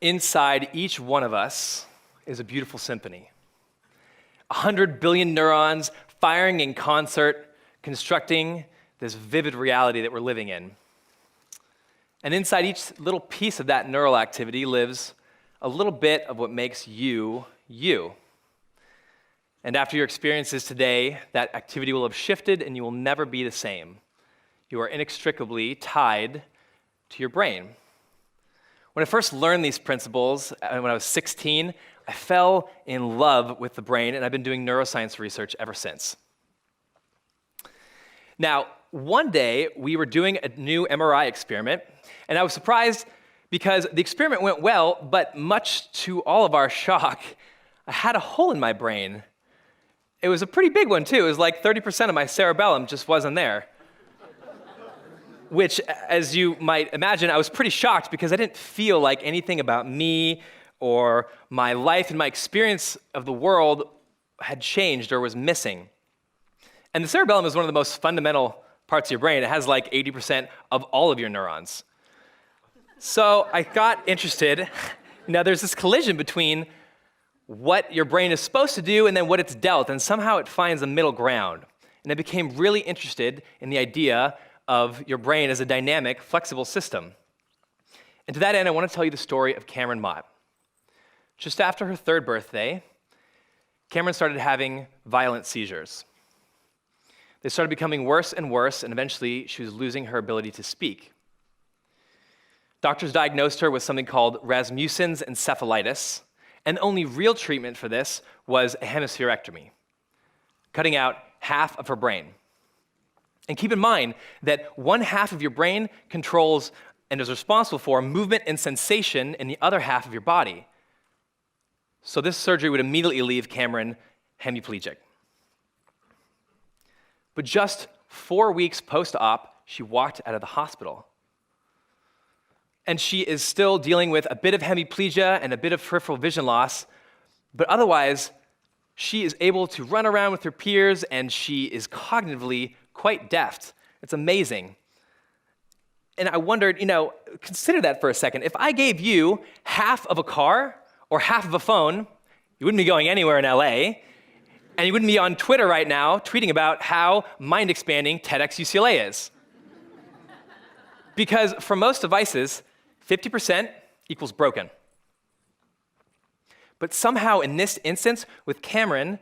Inside each one of us is a beautiful symphony. 100 billion neurons firing in concert, constructing this vivid reality that we're living in. And inside each little piece of that neural activity lives a little bit of what makes you, you. And after your experiences today, that activity will have shifted and you will never be the same. You are inextricably tied to your brain. When I first learned these principles, when I was 16, I fell in love with the brain, and I've been doing neuroscience research ever since. Now, one day, we were doing a new MRI experiment, and I was surprised because the experiment went well, but much to all of our shock, I had a hole in my brain. It was a pretty big one, too. It was like 30% of my cerebellum just wasn't there. Which, as you might imagine, I was pretty shocked because I didn't feel like anything about me or my life and my experience of the world had changed or was missing. And the cerebellum is one of the most fundamental parts of your brain. It has like 80% of all of your neurons. So I got interested. Now there's this collision between what your brain is supposed to do and then what it's dealt, and somehow it finds a middle ground. And I became really interested in the idea of your brain as a dynamic, flexible system. And to that end, I want to tell you the story of Cameron Mott. Just after her 3rd birthday, Cameron started having violent seizures. They started becoming worse and worse, and eventually she was losing her ability to speak. Doctors diagnosed her with something called Rasmussen's encephalitis, and the only real treatment for this was a hemispherectomy, cutting out half of her brain. And keep in mind that one half of your brain controls and is responsible for movement and sensation in the other half of your body. So this surgery would immediately leave Cameron hemiplegic. But just 4 weeks post-op, she walked out of the hospital. And she is still dealing with a bit of hemiplegia and a bit of peripheral vision loss, but otherwise, she is able to run around with her peers and she is cognitively quite deft. It's amazing. And I wondered, consider that for a second. If I gave you half of a car or half of a phone, you wouldn't be going anywhere in LA, and you wouldn't be on Twitter right now tweeting about how mind-expanding TEDxUCLA is. Because for most devices, 50% equals broken. But somehow in this instance, with Cameron,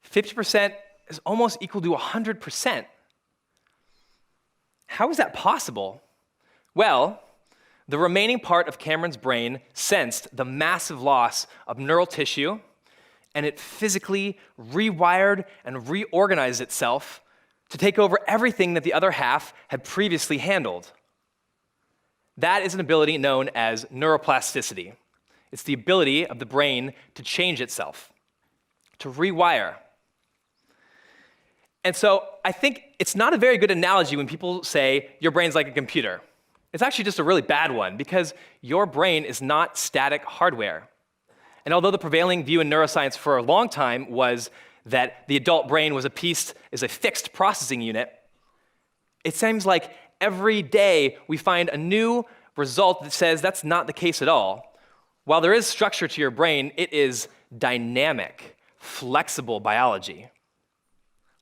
50% is almost equal to 100%. How is that possible? Well, the remaining part of Cameron's brain sensed the massive loss of neural tissue, and it physically rewired and reorganized itself to take over everything that the other half had previously handled. That is an ability known as neuroplasticity. It's the ability of the brain to change itself, to rewire. And so I think it's not a very good analogy when people say your brain's like a computer. It's actually just a really bad one because your brain is not static hardware. And although the prevailing view in neuroscience for a long time was that the adult brain was a fixed processing unit, it seems like every day we find a new result that says that's not the case at all. While there is structure to your brain, it is dynamic, flexible biology.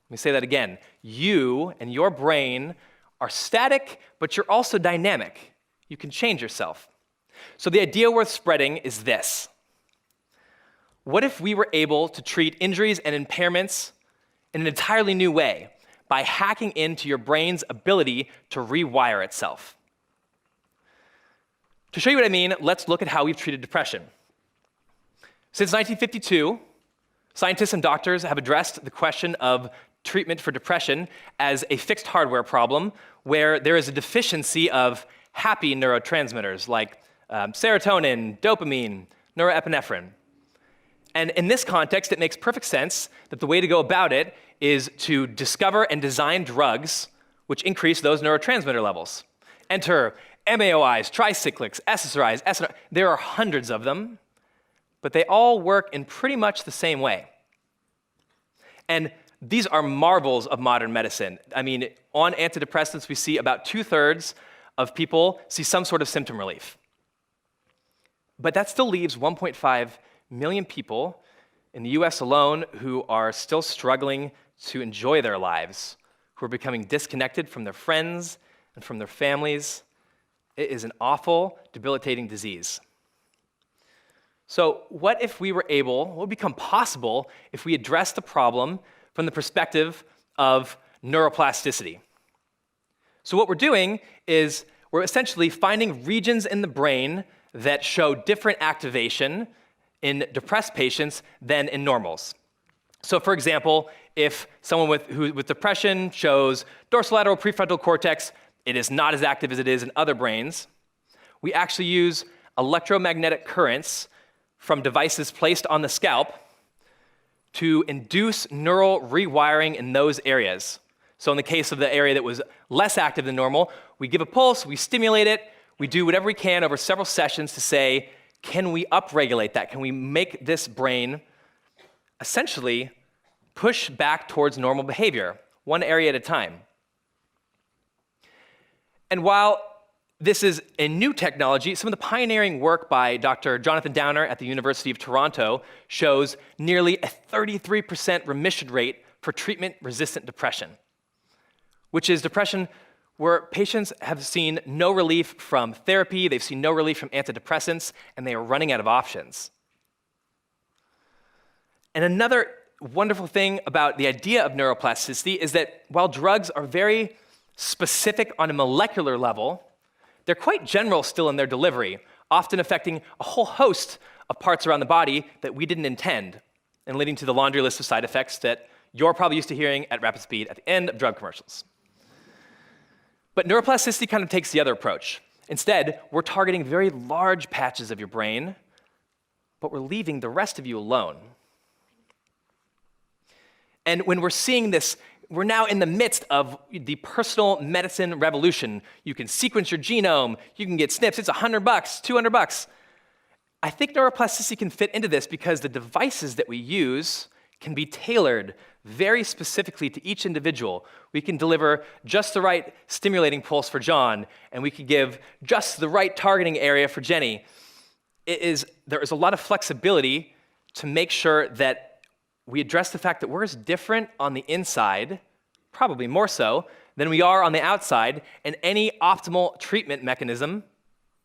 Let me say that again. You and your brain are static, but you're also dynamic. You can change yourself. So the idea worth spreading is this. What if we were able to treat injuries and impairments in an entirely new way by hacking into your brain's ability to rewire itself? To show you what I mean, let's look at how we've treated depression. Since 1952, scientists and doctors have addressed the question of treatment for depression as a fixed hardware problem where there is a deficiency of happy neurotransmitters like serotonin, dopamine, norepinephrine. And in this context, it makes perfect sense that the way to go about it is to discover and design drugs which increase those neurotransmitter levels. Enter MAOIs, tricyclics, SSRIs, SNRIs. There are hundreds of them, but they all work in pretty much the same way. And these are marvels of modern medicine. I mean, on antidepressants, we see about 2/3 of people see some sort of symptom relief. But that still leaves 1.5 million people in the US alone who are still struggling to enjoy their lives, who are becoming disconnected from their friends and from their families. It is an awful, debilitating disease. So what would become possible if we address the problem from the perspective of neuroplasticity? So what we're doing is we're essentially finding regions in the brain that show different activation in depressed patients than in normals. So for example, if someone with depression shows dorsolateral prefrontal cortex, it is not as active as it is in other brains. We actually use electromagnetic currents from devices placed on the scalp to induce neural rewiring in those areas. So in the case of the area that was less active than normal, we give a pulse, we stimulate it, we do whatever we can over several sessions to say, can we upregulate that? Can we make this brain essentially push back towards normal behavior, one area at a time? And while this is a new technology, some of the pioneering work by Dr. Jonathan Downer at the University of Toronto shows nearly a 33% remission rate for treatment-resistant depression, which is depression where patients have seen no relief from therapy, they've seen no relief from antidepressants, and they are running out of options. And another wonderful thing about the idea of neuroplasticity is that while drugs are very specific on a molecular level, they're quite general still in their delivery, often affecting a whole host of parts around the body that we didn't intend, and leading to the laundry list of side effects that you're probably used to hearing at rapid speed at the end of drug commercials. But neuroplasticity kind of takes the other approach. Instead, we're targeting very large patches of your brain, but we're leaving the rest of you alone. And when we're seeing this, we're now in the midst of the personal medicine revolution. You can sequence your genome, you can get SNPs, it's $100, $200. I think neuroplasticity can fit into this because the devices that we use can be tailored very specifically to each individual. We can deliver just the right stimulating pulse for John, and we can give just the right targeting area for Jenny. There is a lot of flexibility to make sure that we address the fact that we're as different on the inside, probably more so, than we are on the outside, and any optimal treatment mechanism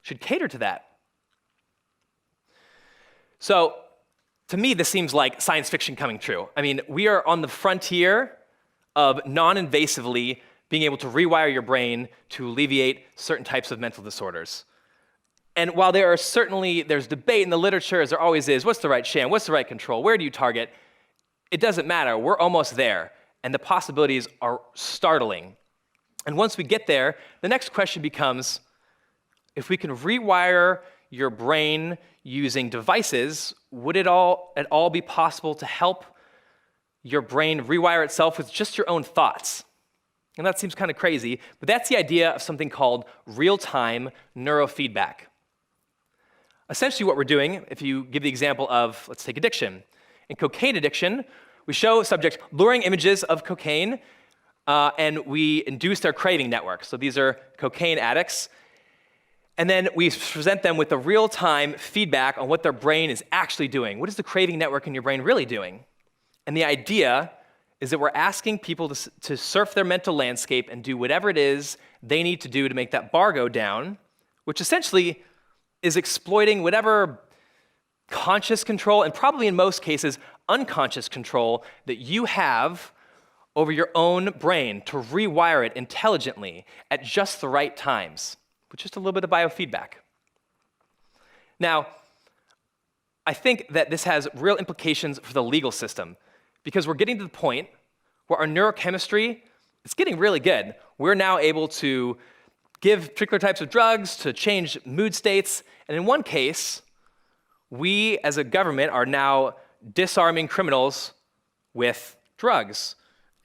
should cater to that. So, to me, this seems like science fiction coming true. I mean, we are on the frontier of non-invasively being able to rewire your brain to alleviate certain types of mental disorders. And while there's debate in the literature, as there always is, what's the right sham, what's the right control, where do you target? It doesn't matter, we're almost there, and the possibilities are startling. And once we get there, the next question becomes, if we can rewire your brain using devices, would it at all be possible to help your brain rewire itself with just your own thoughts? And that seems kind of crazy, but that's the idea of something called real-time neurofeedback. Essentially what we're doing, if you give the example of, let's take addiction. In cocaine addiction, we show subjects luring images of cocaine, and we induce their craving network. So these are cocaine addicts. And then we present them with the real-time feedback on what their brain is actually doing. What is the craving network in your brain really doing? And the idea is that we're asking people to surf their mental landscape and do whatever it is they need to do to make that bar go down, which essentially is exploiting whatever conscious control, and probably in most cases, unconscious control that you have over your own brain to rewire it intelligently at just the right times, with just a little bit of biofeedback. Now, I think that this has real implications for the legal system, because we're getting to the point where our neurochemistry is getting really good. We're now able to give particular types of drugs to change mood states, and in one case, we as a government are now disarming criminals with drugs.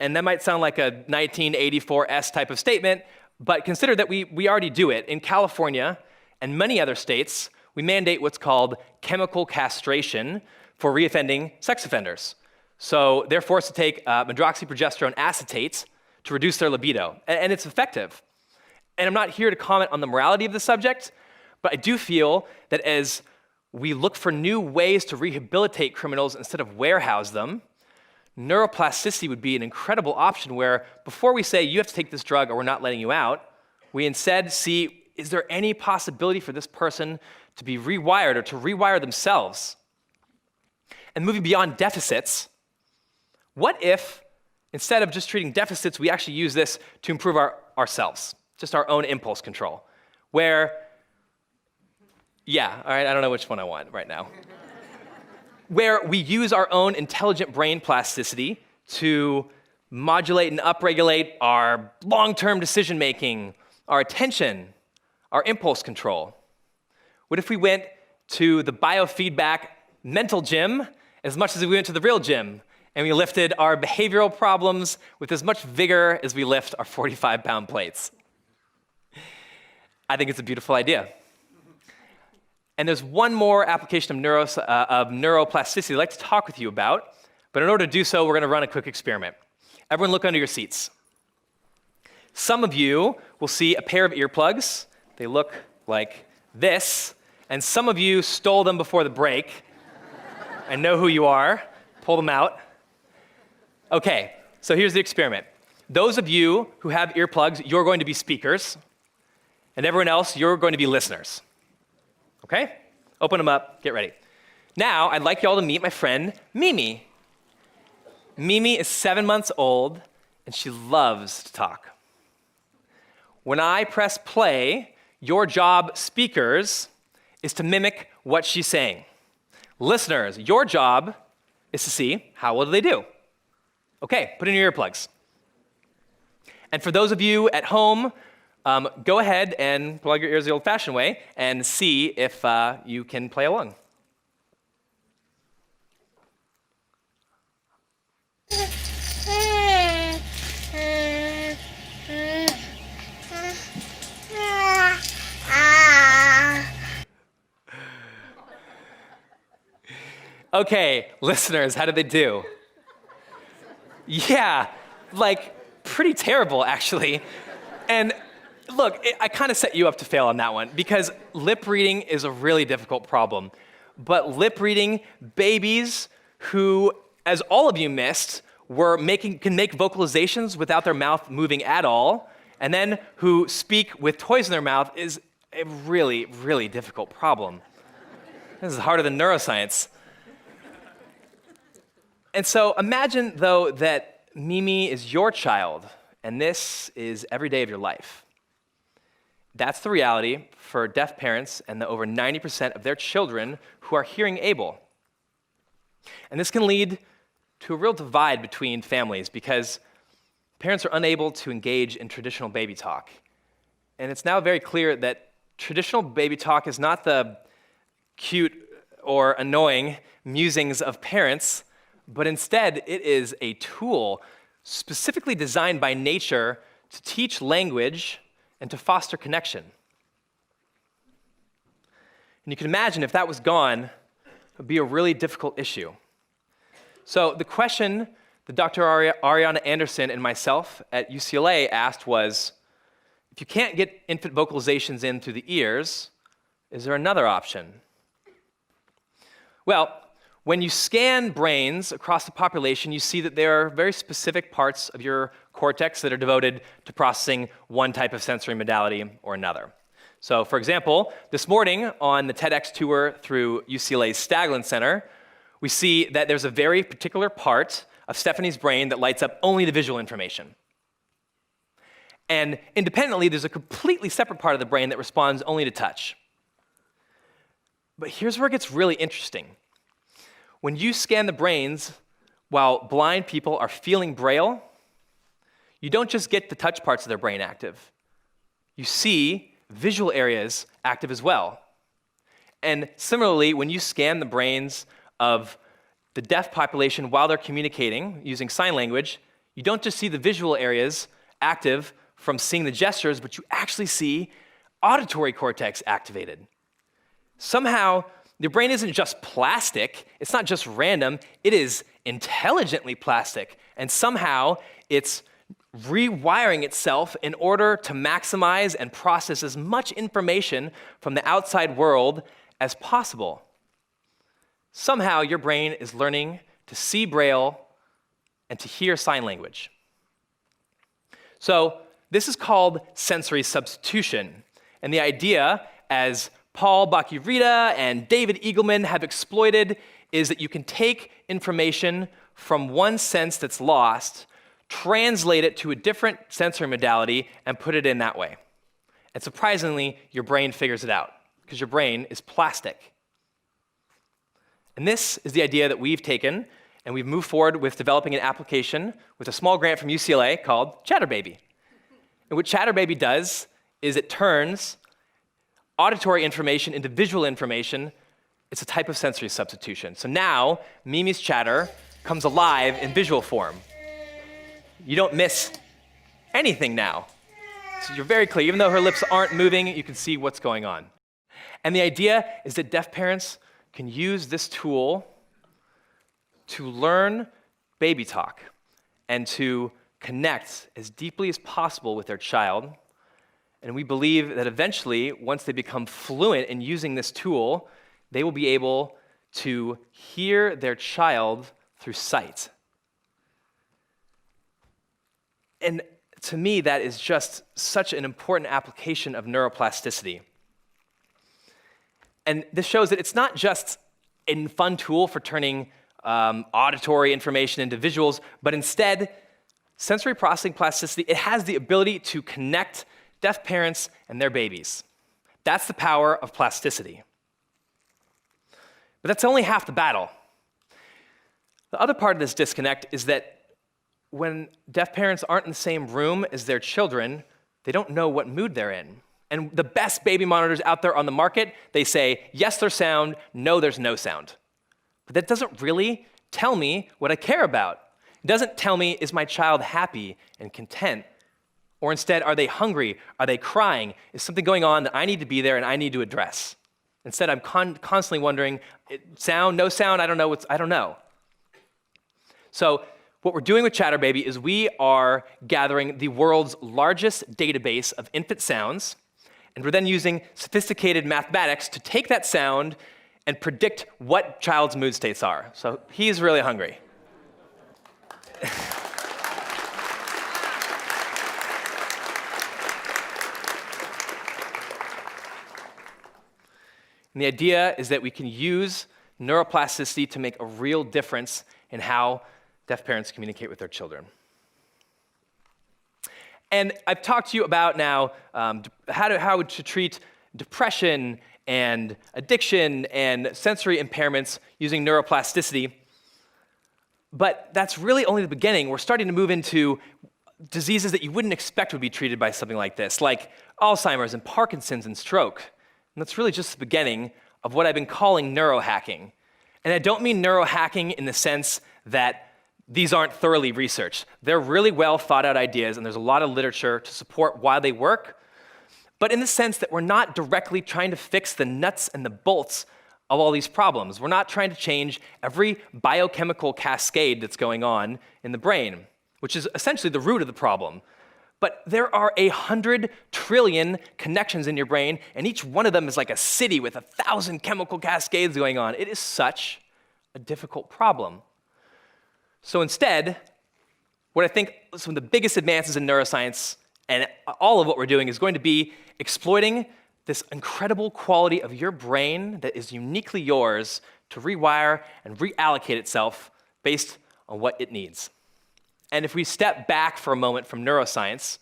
And that might sound like a 1984-esque type of statement, but consider that we already do it. In California and many other states, we mandate what's called chemical castration for reoffending sex offenders. So they're forced to take medroxyprogesterone acetate to reduce their libido, and it's effective. And I'm not here to comment on the morality of the subject, but I do feel that as we look for new ways to rehabilitate criminals instead of warehouse them, neuroplasticity would be an incredible option where before we say you have to take this drug or we're not letting you out, we instead see, is there any possibility for this person to be rewired or to rewire themselves? And moving beyond deficits, what if instead of just treating deficits, we actually use this to improve ourselves, just our own impulse control, where, yeah, all right, I don't know which one I want right now. Where we use our own intelligent brain plasticity to modulate and upregulate our long-term decision-making, our attention, our impulse control. What if we went to the biofeedback mental gym as much as we went to the real gym, and we lifted our behavioral problems with as much vigor as we lift our 45-pound plates? I think it's a beautiful idea. And there's one more application of neuroplasticity I'd like to talk with you about, but in order to do so, we're gonna run a quick experiment. Everyone look under your seats. Some of you will see a pair of earplugs. They look like this, and some of you stole them before the break. I know who you are. Pull them out. Okay, so here's the experiment. Those of you who have earplugs, you're going to be speakers, and everyone else, you're going to be listeners. Okay? Open them up, get ready. Now, I'd like y'all to meet my friend, Mimi. Mimi is 7 months old, and she loves to talk. When I press play, your job, speakers, is to mimic what she's saying. Listeners, your job is to see how well do they do. Okay, put in your earplugs. And for those of you at home, go ahead and plug your ears the old-fashioned way and see if you can play along. Okay, listeners, how did they do? Yeah, like pretty terrible, actually. And look, I kind of set you up to fail on that one because lip reading is a really difficult problem. But lip reading babies who, as all of you missed, can make vocalizations without their mouth moving at all, and then who speak with toys in their mouth is a really, really difficult problem. This is harder than neuroscience. And so imagine, though, that Mimi is your child, and this is every day of your life. That's the reality for deaf parents and the over 90% of their children who are hearing able. And this can lead to a real divide between families because parents are unable to engage in traditional baby talk. And it's now very clear that traditional baby talk is not the cute or annoying musings of parents, but instead it is a tool specifically designed by nature to teach language and to foster connection. And you can imagine if that was gone, it would be a really difficult issue. So the question that Dr. Ariana Anderson and myself at UCLA asked was, if you can't get infant vocalizations in through the ears, is there another option? Well, when you scan brains across the population, you see that there are very specific parts of your cortex that are devoted to processing one type of sensory modality or another. So, for example, this morning on the TEDx tour through UCLA's Staglin Center, we see that there's a very particular part of Stephanie's brain that lights up only the visual information. And independently, there's a completely separate part of the brain that responds only to touch. But here's where it gets really interesting. When you scan the brains while blind people are feeling Braille, you don't just get the touch parts of their brain active. You see visual areas active as well. And similarly, when you scan the brains of the deaf population while they're communicating using sign language, you don't just see the visual areas active from seeing the gestures, but you actually see auditory cortex activated. Somehow, your brain isn't just plastic, it's not just random, it is intelligently plastic, and somehow it's rewiring itself in order to maximize and process as much information from the outside world as possible. somehow your brain is learning to see Braille and to hear sign language. So this is called sensory substitution. And the idea, as Paul Bach-y-Rita and David Eagleman have exploited, is that you can take information from one sense that's lost, translate it to a different sensory modality, and put it in that way. And surprisingly, your brain figures it out, because your brain is plastic. And this is the idea that we've taken, and we've moved forward with developing an application with a small grant from UCLA called ChatterBaby. And what ChatterBaby does is it turns auditory information into visual information. It's a type of sensory substitution. So now, Mimi's chatter comes alive in visual form. You don't miss anything now. So you're very clear. Even though her lips aren't moving, you can see what's going on. And the idea is that deaf parents can use this tool to learn baby talk and to connect as deeply as possible with their child. And we believe that eventually, once they become fluent in using this tool, they will be able to hear their child through sight. And to me, that is just such an important application of neuroplasticity. And this shows that it's not just a fun tool for turning auditory information into visuals, but instead, sensory processing plasticity, it has the ability to connect deaf parents and their babies. That's the power of plasticity. But that's only half the battle. The other part of this disconnect is that when deaf parents aren't in the same room as their children, they don't know what mood they're in. And the best baby monitors out there on the market, they say, yes, there's sound, no, there's no sound. But that doesn't really tell me what I care about. It doesn't tell me, is my child happy and content? Or instead, are they hungry? Are they crying? Is something going on that I need to be there and I need to address? Instead, I'm constantly wondering, sound, no sound, I don't know. So what we're doing with ChatterBaby is we are gathering the world's largest database of infant sounds, and we're then using sophisticated mathematics to take that sound and predict what child's mood states are. So he's really hungry. And the idea is that we can use neuroplasticity to make a real difference in how deaf parents communicate with their children. And I've talked to you about now how to treat depression and addiction and sensory impairments using neuroplasticity. But that's really only the beginning. We're starting to move into diseases that you wouldn't expect would be treated by something like this, like Alzheimer's and Parkinson's and stroke. And that's really just the beginning of what I've been calling neurohacking. And I don't mean neurohacking in the sense that these aren't thoroughly researched. They're really well thought out ideas, and there's a lot of literature to support why they work, but in the sense that we're not directly trying to fix the nuts and the bolts of all these problems. We're not trying to change every biochemical cascade that's going on in the brain, which is essentially the root of the problem. But there are 100 trillion connections in your brain, and each one of them is like a city with 1,000 chemical cascades going on. It is such a difficult problem. So instead, what I think some of the biggest advances in neuroscience and all of what we're doing is going to be exploiting this incredible quality of your brain that is uniquely yours to rewire and reallocate itself based on what it needs. And if we step back for a moment from neuroscience,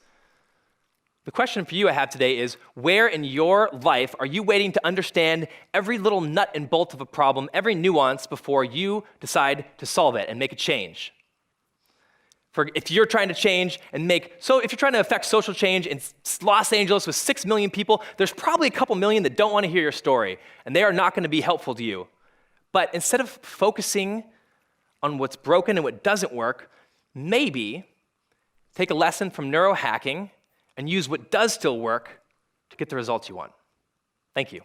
the question for you I have today is, where in your life are you waiting to understand every little nut and bolt of a problem, every nuance, before you decide to solve it and make a change? If you're trying to change and if you're trying to affect social change in Los Angeles with 6 million people, there's probably a couple million that don't want to hear your story, and they are not going to be helpful to you. But instead of focusing on what's broken and what doesn't work, maybe take a lesson from neurohacking and use what does still work to get the results you want. Thank you.